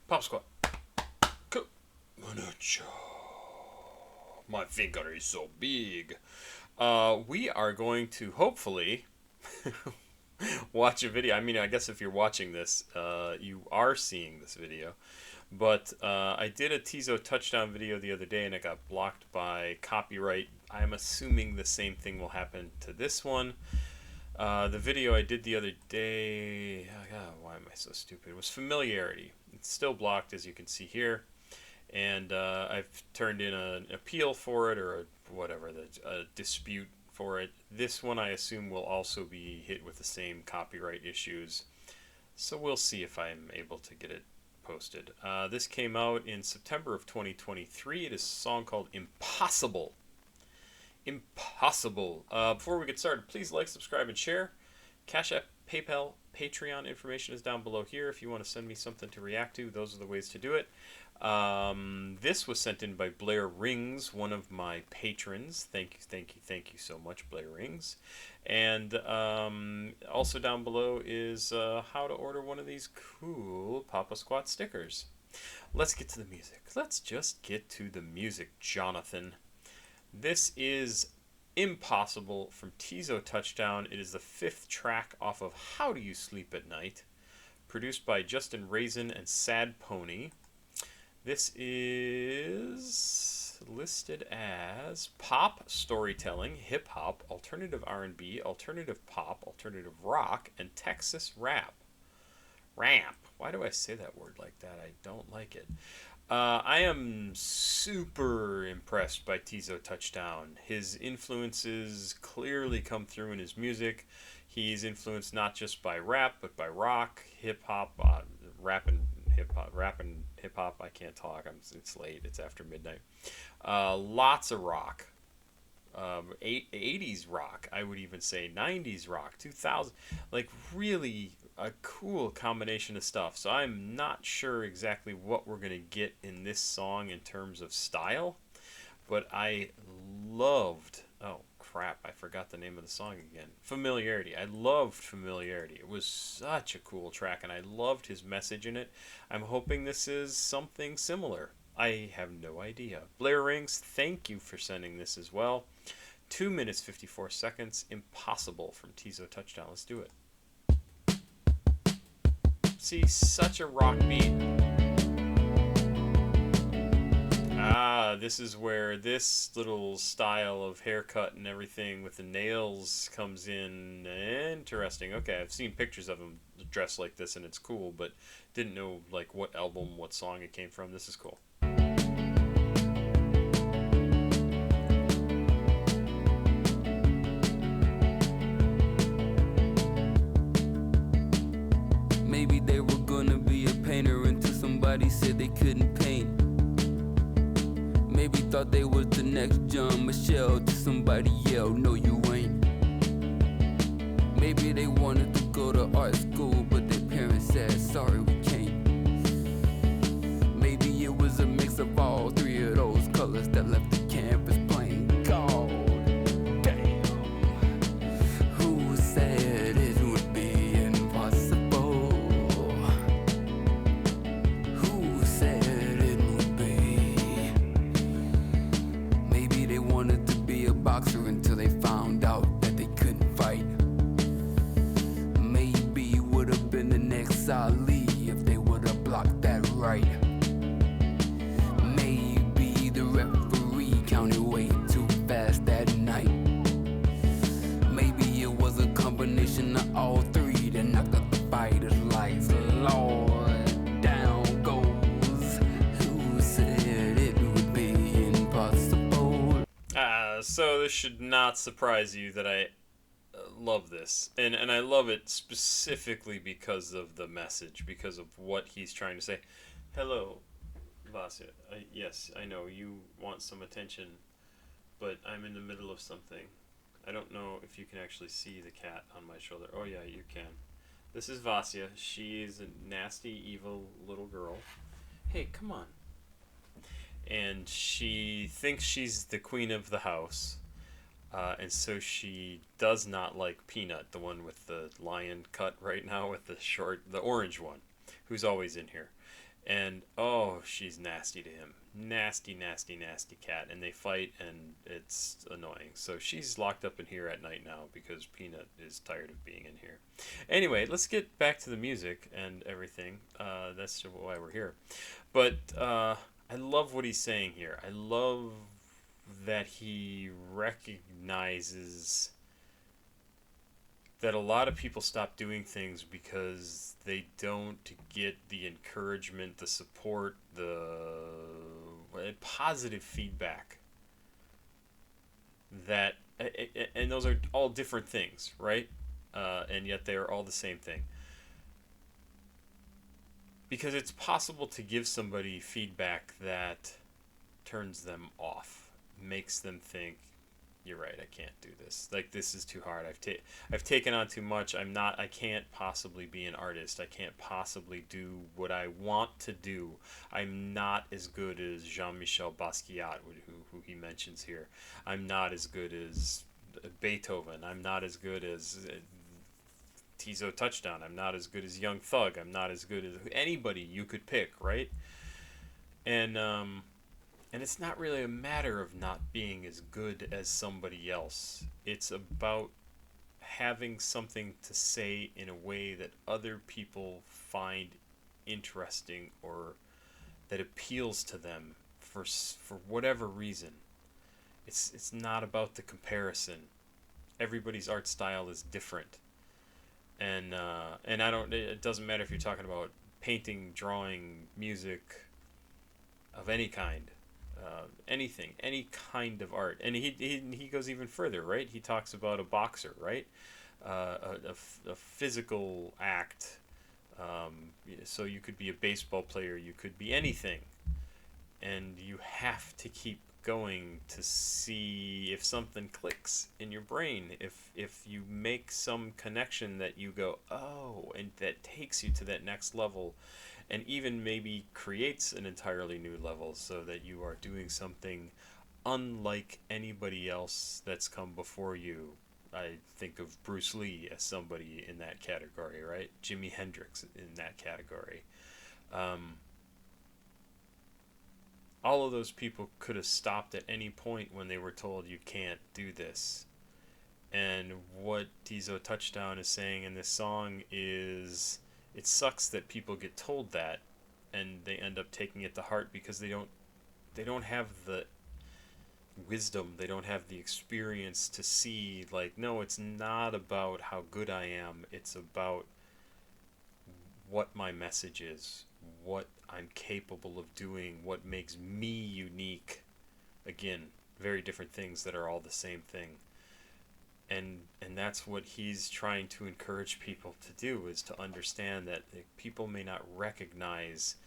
Pop squat. My finger is so big. We are going to hopefully watch a video. I mean, I guess if you're watching this, you are seeing this video. But I did a Teezo touchdown video the other day and it got blocked by copyright. I'm assuming the same thing will happen to this one. The video I did the other day, why am I so stupid? It was familiarity. It's still blocked, as you can see here. And I've turned in an appeal for it, or a dispute for it. This one I assume will also be hit with the same copyright issues. So we'll see if I'm able to get it posted. This came out in September of 2023. It is a song called Impossible. Impossible. Before we get started, please like, subscribe, and share. CashApp, PayPal, Patreon information is down below here. If you want to send me something to react to, those are the ways to do it. This was sent in by Blair Rings, one of my patrons. Thank you so much, Blair Rings. And also down below is how to order one of these cool Papa Squat stickers. Let's get to the music. Let's just get to the music, Jonathan. This is Impossible from Teezo Touchdown. It is the 5th track off of How Do You Sleep at Night, produced by Justin Raisen and SADPONY. This is listed as pop storytelling, hip-hop, alternative R&B, alternative pop, alternative rock, and Texas rap. Ramp. Why do I say that word like that? I don't like it. I am super impressed by Teezo Touchdown. His influences clearly come through in his music. He's influenced not just by rap, but by rock, hip-hop, rap and hip-hop. I can't talk. It's late. It's after midnight. Lots of rock. 80s rock, I would even say 90s rock, 2000, like really a cool combination of stuff. So I'm not sure exactly what we're going to get in this song in terms of style, but I loved, oh crap, I forgot the name of the song again. Familiarity. I loved Familiarity. It was such a cool track and I loved his message in it. I'm hoping this is something similar. I have no idea. Blair Rings, thank you for sending this as well. 2 minutes 54 seconds. Impossible from Teezo Touchdown. Let's do it. See, such a rock beat. This is where this little style of haircut and everything with the nails comes in. Interesting. Okay, I've seen pictures of him dressed like this and it's cool, but didn't know like what album, what song it came from. This is cool. Maybe they were gonna be a painter until somebody said they couldn't paint. Maybe thought they was the next John Michelle till somebody yelled, no you ain't. Maybe they wanted to go to art school but their parents said, sorry we can't. Maybe it was a mix of all three of those colors that left the campus plain gold. Damn. Who said it would be impossible? Who said it would be? Maybe they wanted to be a boxer until they found out that they couldn't fight. Maybe it would have been the next Ali if they would have blocked that right. Maybe the referee counted way too fast that night. Maybe it was a combination of all three that knocked out the fighter's lights. Lord, down goes. Who said it would be impossible? So this should not surprise you that I love this. And I love it specifically because of the message, because of what he's trying to say. Hello, Vasya. Yes, I know you want some attention, but I'm in the middle of something. I don't know if you can actually see the cat on my shoulder. Oh yeah, you can. This is Vasya. She's a nasty, evil little girl. Hey, come on. And she thinks she's the queen of the house. And so she does not like Peanut, the one with the lion cut right now with the orange one, who's always in here. And oh, she's nasty to him. Nasty, nasty, nasty cat. And they fight, and it's annoying. So she's locked up in here at night now because Peanut is tired of being in here. Anyway, let's get back to the music and everything. That's why we're here. But I love what he's saying here. I love that he recognizes that a lot of people stop doing things because they don't get the encouragement, the support, the positive feedback that, and those are all different things, right? And yet they are all the same thing. Because it's possible to give somebody feedback that turns them off, makes them think, you're right, I can't do this. Like, this is too hard. I've taken on too much. I can't possibly be an artist. I can't possibly do what I want to do. I'm not as good as Jean-Michel Basquiat, who he mentions here. I'm not as good as Beethoven. I'm not as good as Teezo Touchdown. I'm not as good as Young Thug. I'm not as good as anybody you could pick, right? And it's not really a matter of not being as good as somebody else. It's about having something to say in a way that other people find interesting or that appeals to them for whatever reason. It's not about the comparison. Everybody's art style is different. And I don't. It doesn't matter if you're talking about painting, drawing, music, of any kind, anything, any kind of art. And he goes even further, right? He talks about a boxer, right? A physical act. So you could be a baseball player, you could be anything, and you have to keep going to see if something clicks in your brain, if you make some connection that you go, oh, and that takes you to that next level, and even maybe creates an entirely new level, so that you are doing something unlike anybody else that's come before you. I think of Bruce Lee as somebody in that category, right? Jimi Hendrix in that category. All of those people could have stopped at any point when they were told you can't do this. And what Teezo Touchdown is saying in this song is, it sucks that people get told that and they end up taking it to heart because they don't have the wisdom, they don't have the experience to see, like, no, it's not about how good I am, it's about what my message is, what I'm capable of doing, what makes me unique. Again, very different things that are all the same thing. And that's what he's trying to encourage people to do, is to understand that people may not recognize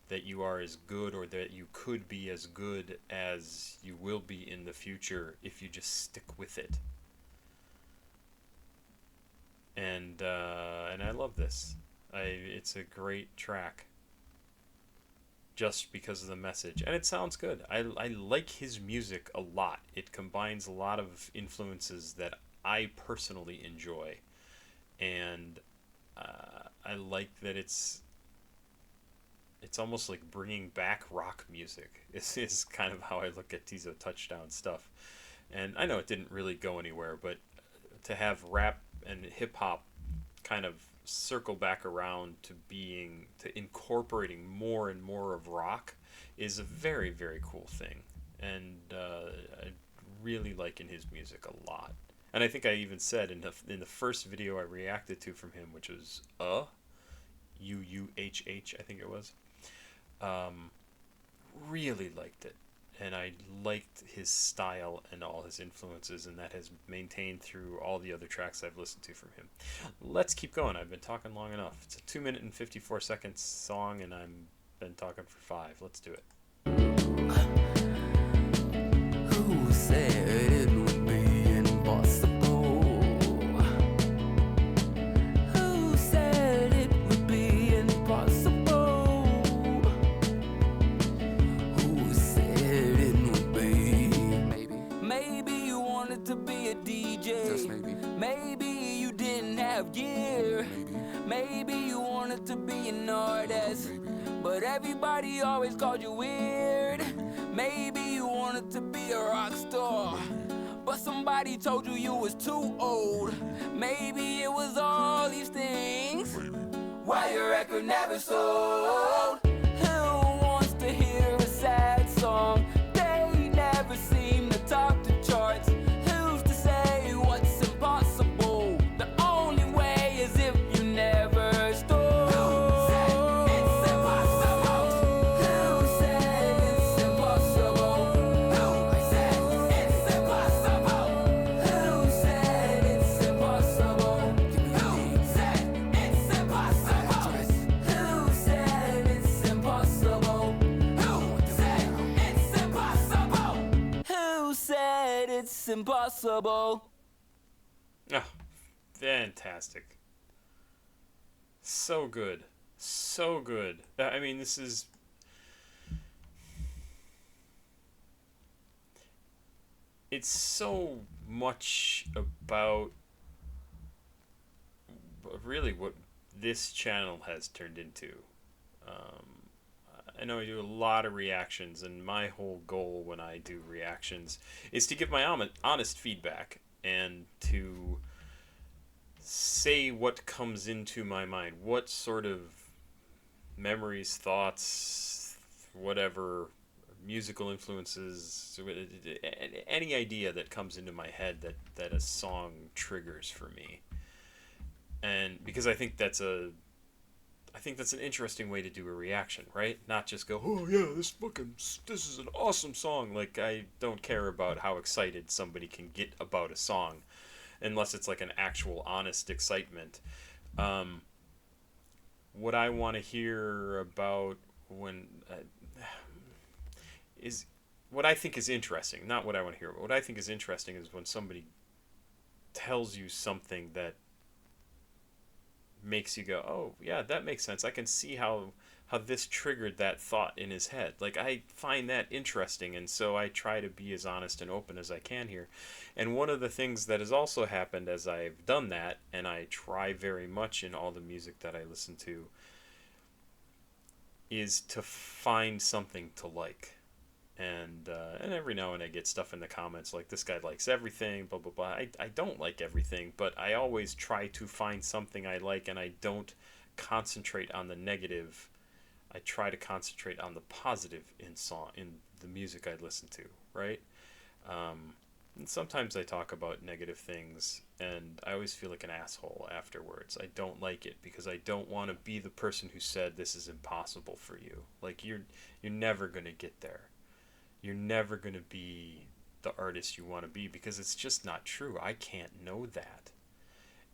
that you are as good, or that you could be as good as you will be in the future if you just stick with it. And I love this. It's a great track just because of the message, and it sounds good. I like his music a lot. It combines a lot of influences that I personally enjoy, and I like that it's almost like bringing back rock music. Is kind of how I look at Teezo Touchdown stuff. And I know it didn't really go anywhere, but to have rap and hip hop kind of circle back around to incorporating more and more of rock is a very, very cool thing. And I really like in his music a lot. And I think I even said in the first video I reacted to from him, which was UUHH, I think it was. Really liked it, and I liked his style and all his influences, and that has maintained through all the other tracks I've listened to from him. Let's keep going. I've been talking long enough. It's a 2 minute and 54 second song, and I've been talking for 5. Let's do it. Who said it would be impossible? Who said it would be impossible? Who said it would be? Maybe you wanted to be a DJ. Just maybe. Maybe you didn't have gear. Maybe you wanted to be an artist. But But everybody always called you weird. Maybe you wanted to be a rock star, but somebody told you you was too old. Maybe it was all these things. Why your record never sold? Who wants to hear a sad song? They never seem to top the charts. Who's to say what's impossible? The only way is if you never stop. Who said it's impossible? Who said it's impossible? Who said it's impossible? Who said it's impossible? Who said it's impossible? Who said it's impossible? Who said it's impossible? Who said it's impossible? Oh, fantastic. So good. So good. I mean, this is... It's so much about really what this channel has turned into. I know I do a lot of reactions, and my whole goal when I do reactions is to give my honest feedback and to say what comes into my mind, what sort of memories, thoughts, whatever, musical influences, any idea that comes into my head that a song triggers for me. And because I think that's an interesting way to do a reaction, right? Not just go, oh yeah, this is an awesome song. Like, I don't care about how excited somebody can get about a song, unless it's like an actual honest excitement. What I want to hear about when is what I think is interesting, not what I want to hear, but what I think is interesting is when somebody tells you something that makes you go, oh yeah, that makes sense. I can see how this triggered that thought in his head. Like, I find that interesting, and so I try to be as honest and open as I can here. And one of the things that has also happened as I've done that, and I try very much in all the music that I listen to, is to find something to like. And every now and then I get stuff in the comments like, this guy likes everything, blah blah blah. I don't like everything, but I always try to find something I like, and I don't concentrate on the negative. I try to concentrate on the positive in the music I listen to, right? And sometimes I talk about negative things, and I always feel like an asshole afterwards. I don't like it because I don't want to be the person who said this is impossible for you. Like, you're never gonna get there. You're never going to be the artist you want to be, because it's just not true. I can't know that.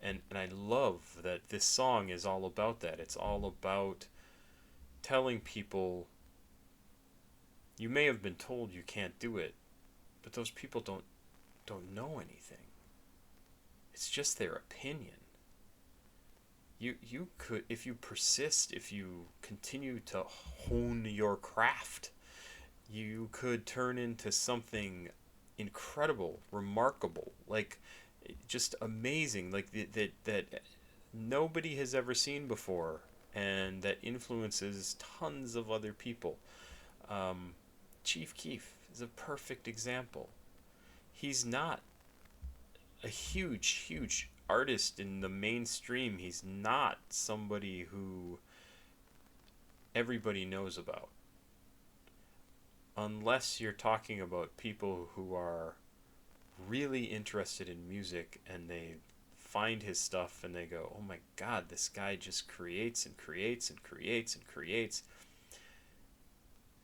And I love that this song is all about that. It's all about telling people, you may have been told you can't do it, but those people don't know anything. It's just their opinion. You could, if you persist, if you continue to hone your craft, you could turn into something incredible, remarkable, like just amazing, like that nobody has ever seen before, and that influences tons of other people. Chief Keef is a perfect example. He's not a huge artist in the mainstream. He's not somebody who everybody knows about. Unless you're talking about people who are really interested in music and they find his stuff and they go, oh my god, this guy just creates and creates and creates and creates.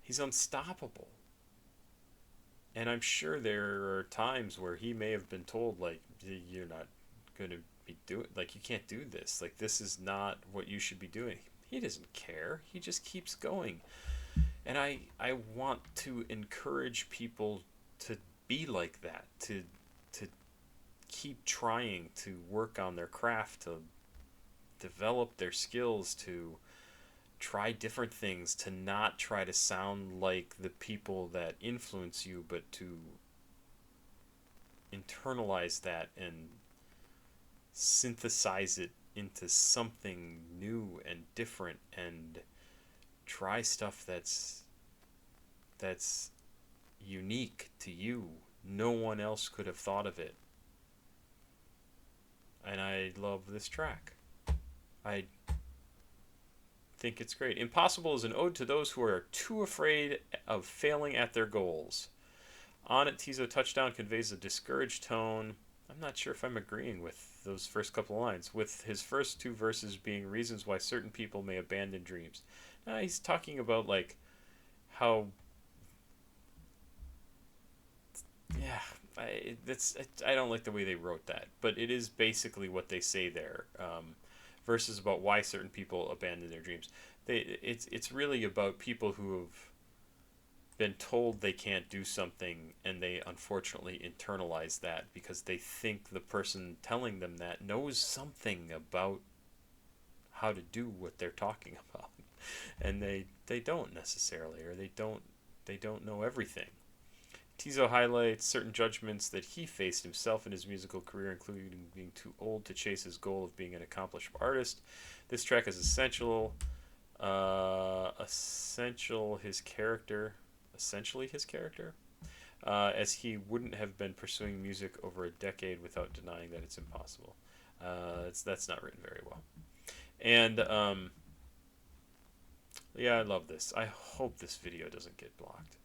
He's unstoppable. And I'm sure there are times where he may have been told, like, you're not going to be doing, like, you can't do this. Like, this is not what you should be doing. He doesn't care. He just keeps going. And I want to encourage people to be like that, to keep trying to work on their craft, to develop their skills, to try different things, to not try to sound like the people that influence you, but to internalize that and synthesize it into something new and different and try stuff that's unique to you. No one else could have thought of it. And I love this track. I think it's great. Impossible is an ode to those who are too afraid of failing at their goals. On it, Teezo touchdown conveys a discouraged tone. I'm not sure if I'm agreeing with those first couple of lines, with his first two verses being reasons why certain people may abandon dreams. Now he's talking about like how, yeah, I don't like the way they wrote that, but it is basically what they say there. Verses about why certain people abandon their dreams. It's really about people who have been told they can't do something, and they unfortunately internalize that because they think the person telling them that knows something about how to do what they're talking about, and they don't necessarily, or they don't know everything. Teezo highlights certain judgments that he faced himself in his musical career, including being too old to chase his goal of being an accomplished artist. This track is essentially his character, as he wouldn't have been pursuing music over a decade without denying that it's impossible. That's not written very well. And yeah, I love this. I hope this video doesn't get blocked,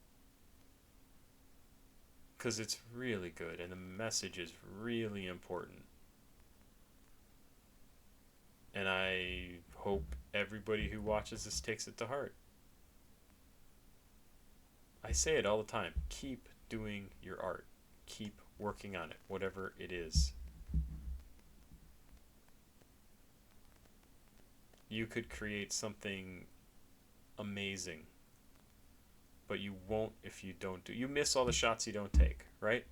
because it's really good and the message is really important. And I hope everybody who watches this takes it to heart. I say it all the time. Keep doing your art. Keep working on it, whatever it is. You could create something amazing, but you won't if you don't do. You miss all the shots you don't take, right?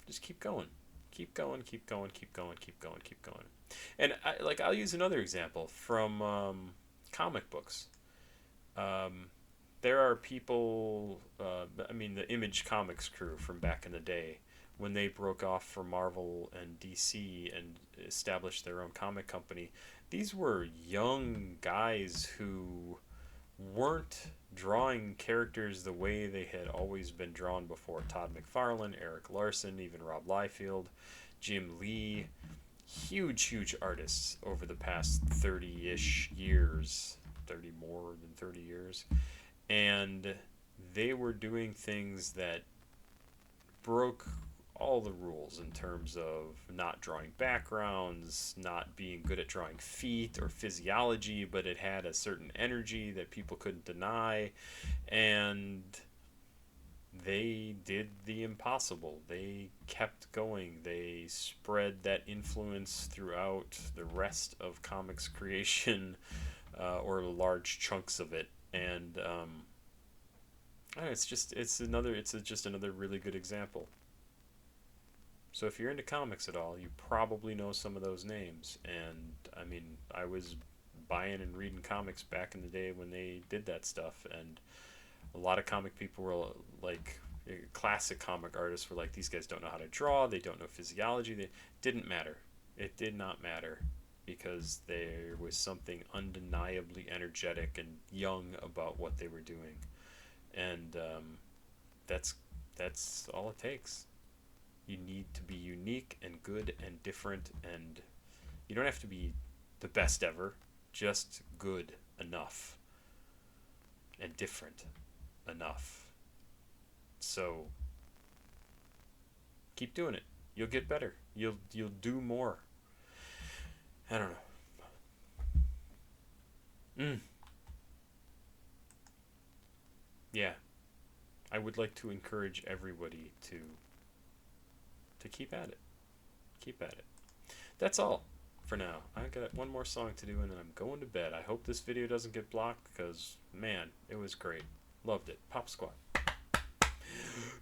Just keep going. Keep going, keep going, keep going, keep going, keep going. And I'll use another example from comic books. There are people, the Image Comics crew from back in the day, when they broke off from Marvel and DC and established their own comic company, these were young guys who weren't drawing characters the way they had always been drawn before. Todd McFarlane, Eric Larson, even Rob Liefeld, Jim Lee, huge artists over the past 30-ish years, 30 more than 30 years. And they were doing things that broke all the rules in terms of not drawing backgrounds, not being good at drawing feet or physiology, but it had a certain energy that people couldn't deny. And they did the impossible. They kept going. They spread that influence throughout the rest of comics creation, or large chunks of it. And it's just another really good example. So if you're into comics at all, you probably know some of those names. And I mean, I was buying and reading comics back in the day when they did that stuff, and a lot of comic people were like, classic comic artists were like, these guys don't know how to draw, they don't know physiology. They didn't matter. It did not matter, because there was something undeniably energetic and young about what they were doing. And that's all it takes. You need to be unique and good and different, and you don't have to be the best ever, just good enough and different enough. So keep doing it. You'll get better. You'll do more. I don't know. Yeah. I would like to encourage everybody to keep at it. Keep at it. That's all for now. I got one more song to do and then I'm going to bed. I hope this video doesn't get blocked, because, man, it was great. Loved it. Pop Squat.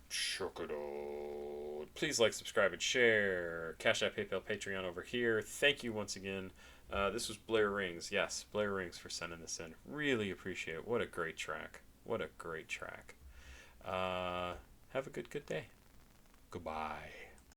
Check it out. Please like, subscribe, and share. CashApp, PayPal, Patreon over here. Thank you once again. This was Blair Rings. Yes, Blair Rings for sending this in. Really appreciate it. What a great track. What a great track. Have a good day. Goodbye.